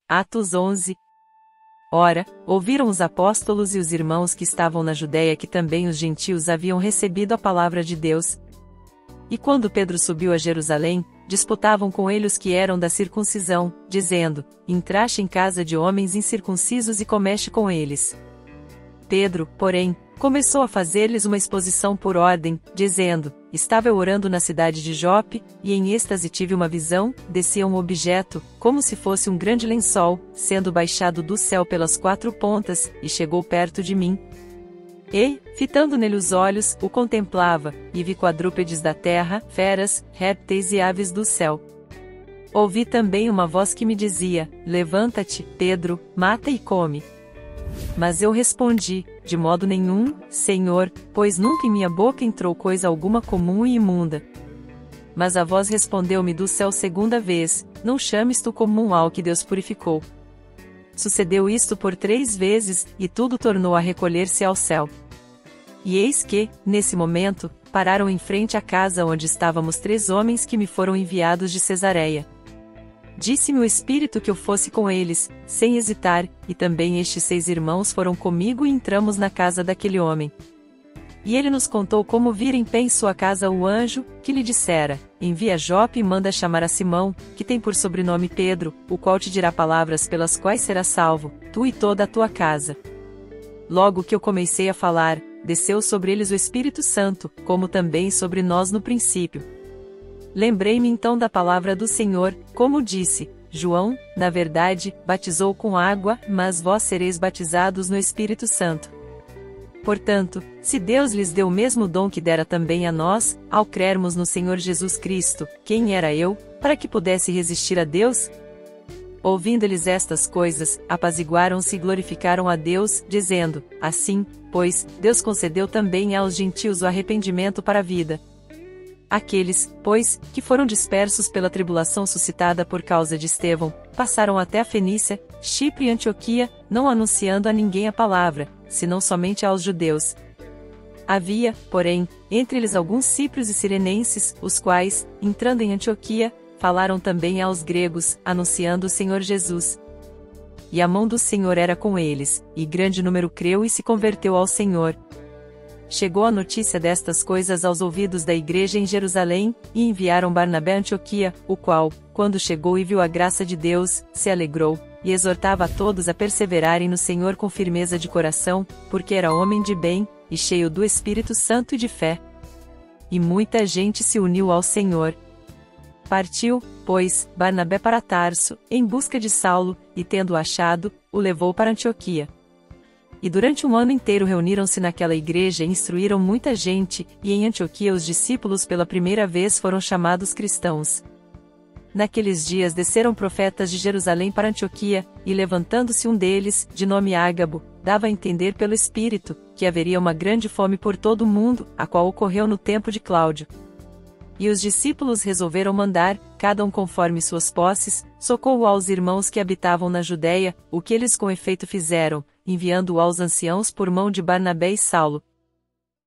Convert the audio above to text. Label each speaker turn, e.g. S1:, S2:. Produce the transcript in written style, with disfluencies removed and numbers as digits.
S1: Atos 11. Ora, ouviram os apóstolos e os irmãos que estavam na Judéia que também os gentios haviam recebido a palavra de Deus. E quando Pedro subiu a Jerusalém, disputavam com ele os que eram da circuncisão, dizendo: Entraste em casa de homens incircuncisos e comeste com eles. Pedro, porém, começou a fazer-lhes uma exposição por ordem, dizendo: Estava eu orando na cidade de Jope, e em êxtase tive uma visão, descia um objeto, como se fosse um grande lençol, sendo baixado do céu pelas 4 pontas, e chegou perto de mim. E, fitando nele os olhos, o contemplava, e vi quadrúpedes da terra, feras, répteis e aves do céu. Ouvi também uma voz que me dizia: Levanta-te, Pedro, mata e come. Mas eu respondi: De modo nenhum, Senhor, pois nunca em minha boca entrou coisa alguma comum e imunda. Mas a voz respondeu-me do céu segunda vez: Não chames tu comum ao que Deus purificou. Sucedeu isto por 3 vezes, e tudo tornou a recolher-se ao céu. E eis que, nesse momento, pararam em frente à casa onde estávamos 3 homens que me foram enviados de Cesareia. Disse-me o Espírito que eu fosse com eles, sem hesitar, e também estes 6 irmãos foram comigo e entramos na casa daquele homem. E ele nos contou como vira em pé em sua casa o anjo, que lhe dissera: Envia a Jope e manda chamar a Simão, que tem por sobrenome Pedro, o qual te dirá palavras pelas quais serás salvo, tu e toda a tua casa. Logo que eu comecei a falar, desceu sobre eles o Espírito Santo, como também sobre nós no princípio. Lembrei-me então da palavra do Senhor, como disse: João, na verdade, batizou com água, mas vós sereis batizados no Espírito Santo. Portanto, se Deus lhes deu o mesmo dom que dera também a nós, ao crermos no Senhor Jesus Cristo, quem era eu, para que pudesse resistir a Deus? Ouvindo-lhes estas coisas, apaziguaram-se e glorificaram a Deus, dizendo: Assim, pois, Deus concedeu também aos gentios o arrependimento para a vida. Aqueles, pois, que foram dispersos pela tribulação suscitada por causa de Estevão, passaram até a Fenícia, Chipre e Antioquia, não anunciando a ninguém a palavra, senão somente aos judeus. Havia, porém, entre eles alguns cíprios e cirenenses, os quais, entrando em Antioquia, falaram também aos gregos, anunciando o Senhor Jesus. E a mão do Senhor era com eles, e grande número creu e se converteu ao Senhor. Chegou a notícia destas coisas aos ouvidos da igreja em Jerusalém, e enviaram Barnabé a Antioquia, o qual, quando chegou e viu a graça de Deus, se alegrou, e exortava a todos a perseverarem no Senhor com firmeza de coração, porque era homem de bem, e cheio do Espírito Santo e de fé. E muita gente se uniu ao Senhor. Partiu, pois, Barnabé para Tarso, em busca de Saulo, e tendo-o achado, o levou para Antioquia. E durante 1 ano inteiro reuniram-se naquela igreja e instruíram muita gente, e em Antioquia os discípulos pela primeira vez foram chamados cristãos. Naqueles dias desceram profetas de Jerusalém para Antioquia, e levantando-se um deles, de nome Ágabo, dava a entender pelo Espírito, que haveria uma grande fome por todo o mundo, a qual ocorreu no tempo de Cláudio. E os discípulos resolveram mandar, cada um conforme suas posses, socorro aos irmãos que habitavam na Judéia, o que eles com efeito fizeram, enviando-o aos anciãos por mão de Barnabé e Saulo,